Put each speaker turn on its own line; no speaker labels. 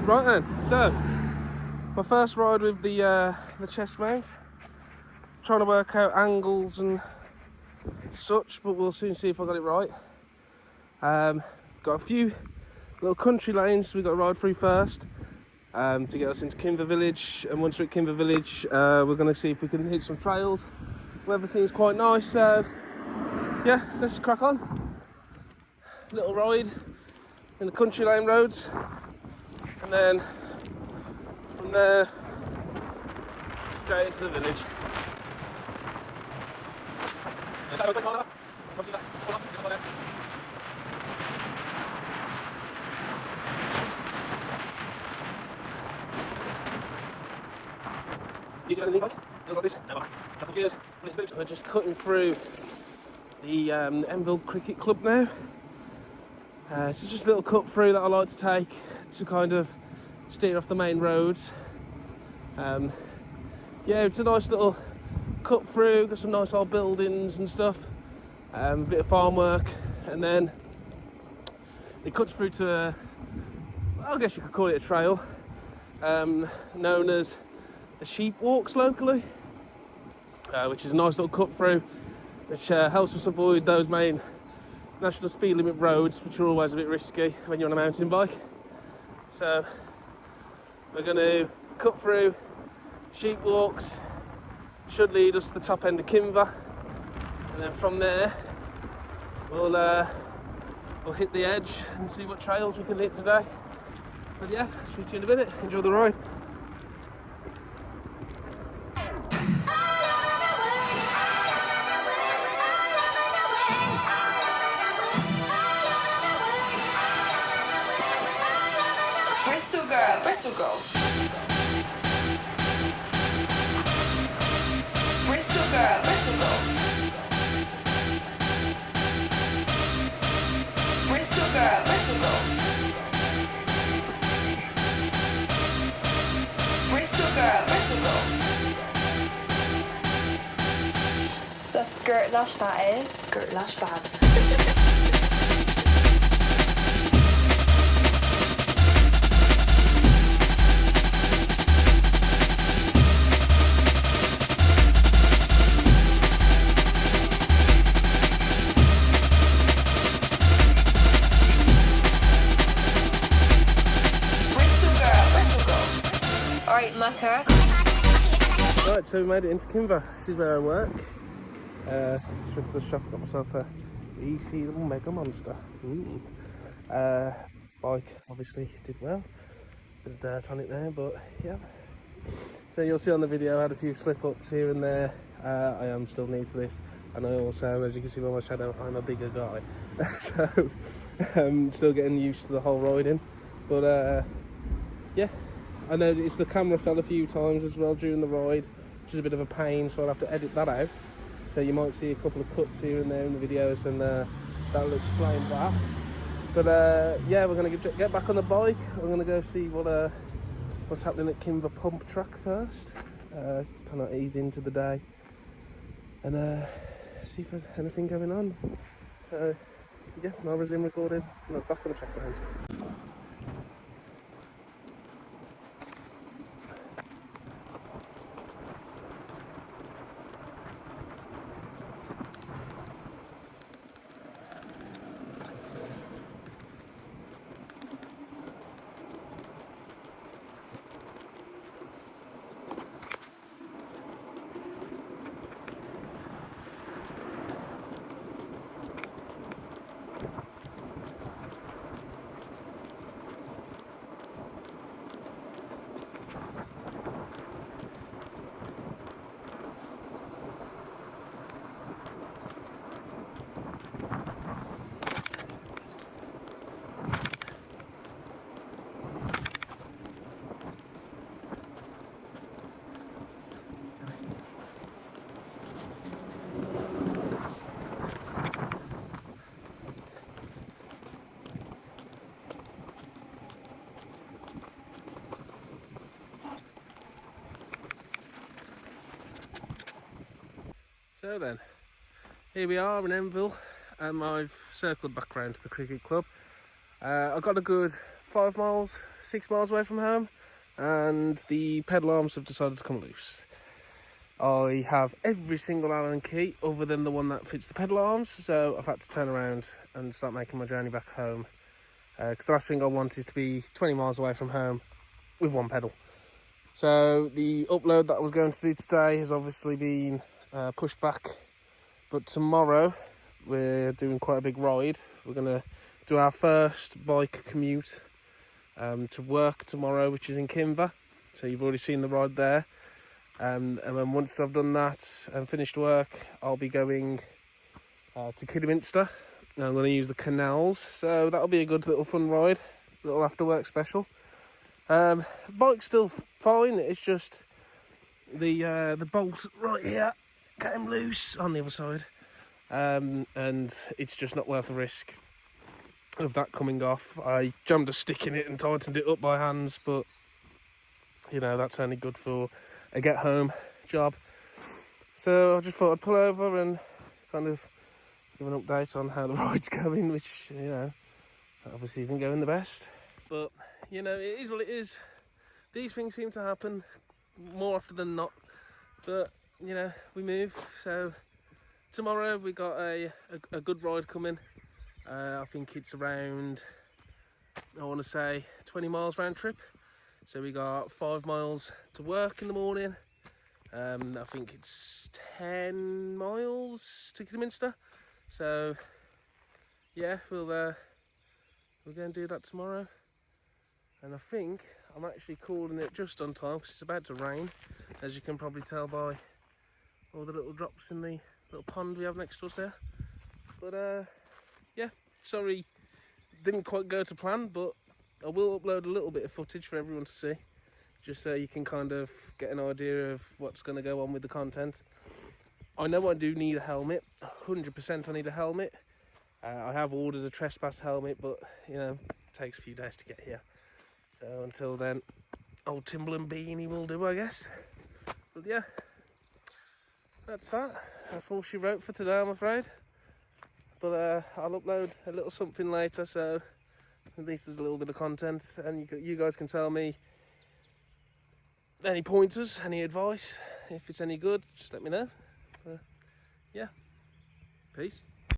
Right then, so my first ride with the chest mount. Trying to work out angles and such, but we'll soon see if I got it right. Got a few little country lanes we've got to ride through first to get us into Kimber Village, and once we're at Kimber Village we're going to see if we can hit some trails. Weather seems quite nice, so yeah, let's crack on. Little ride in the country lane roads, and then from there straight into the village. We're just cutting through the Enville Cricket Club now. It's just a little cut through that I like to take to kind of steer off the main roads. Yeah, it's a nice little cut through, got some nice old buildings and stuff, a bit of farm work, and then it cuts through to a, I guess you could call it a trail, known as the Sheep Walks locally, which is a nice little cut through, which helps us avoid those main national speed limit roads, which are always a bit risky when you're on a mountain bike. So we're going to cut through Sheep Walks, should lead us to the top end of Kimber, and then from there we'll hit the edge and see what trails we can hit today. But yeah, speak to you in a minute. Enjoy the ride.
Bristol girl, Bristol girls. Bristol girl, Bristol girls. Bristol girl, Bristol girls. Bristol girl, Bristol girls.
That's Gert Lush, that is.
Gert Lush Babs.
Macca.
Right, so we made it into Kimber. This is where I work. Just went to the shop, got myself a EC little Mega Monster. Bike obviously did well. Bit of dirt on it now, but yeah. So you'll see on the video I had a few slip ups here and there. I am still new to this, and I also, as you can see by my shadow, I'm a bigger guy. So I'm still getting used to the whole riding. But yeah. I noticed the camera fell a few times as well during the ride, which is a bit of a pain, so I'll have to edit that out. So you might see a couple of cuts here and there in the videos, and that'll explain that. But yeah, we're going to get back on the bike. I'm going to go see what's happening at Kimber Pump Track first. Kind of ease into the day and see if there's anything going on. So yeah, I'll resume recording. I'm back on the track behind. So then, here we are in Enville. I've circled back round to the cricket club. I got a good 5 miles, 6 miles away from home, and the pedal arms have decided to come loose. I have every single Allen key other than the one that fits the pedal arms, so I've had to turn around and start making my journey back home. Because the last thing I want is to be 20 miles away from home with one pedal. So the upload that I was going to do today has obviously been pushed back. But tomorrow we're doing quite a big ride. We're going to do our first bike commute to work tomorrow, which is in Kimber. So you've already seen the ride there. And then once I've done that and finished work, I'll be going to Kidderminster. And I'm going to use the canals, so that'll be a good little fun ride, little after work special. The bike's still fine. It's just the bolt right here came loose on the other side, and it's just not worth the risk of that coming off. I jammed a stick in it and tightened it up by hands, but you know, that's only good for a get home job. So I just thought I'd pull over and kind of give an update on how the ride's going, which, you know, obviously isn't going the best. But, you know, it is what it is. These things seem to happen more often than not. But, you know, we move. So tomorrow we got a good ride coming. I think it's around, I want to say 20 miles round trip. So we got 5 miles to work in the morning. I think it's 10 miles to Kidderminster. So yeah, we'll go and do that tomorrow. And I think I'm actually calling it just on time because it's about to rain, as you can probably tell by all the little drops in the little pond we have next to us there. But yeah, sorry, didn't quite go to plan, but I will upload a little bit of footage for everyone to see, just so you can kind of get an idea of what's going to go on with the content. I know I do need a helmet, 100% I need a helmet. I have ordered a trespass helmet, but you know, it takes a few days to get here. So until then, old Timberland beanie will do, I guess. But yeah, that's that. That's all she wrote for today, I'm afraid. But I'll upload a little something later, so at least there's a little bit of content, and you guys can tell me any pointers, any advice. If it's any good, just let me know. Yeah, peace.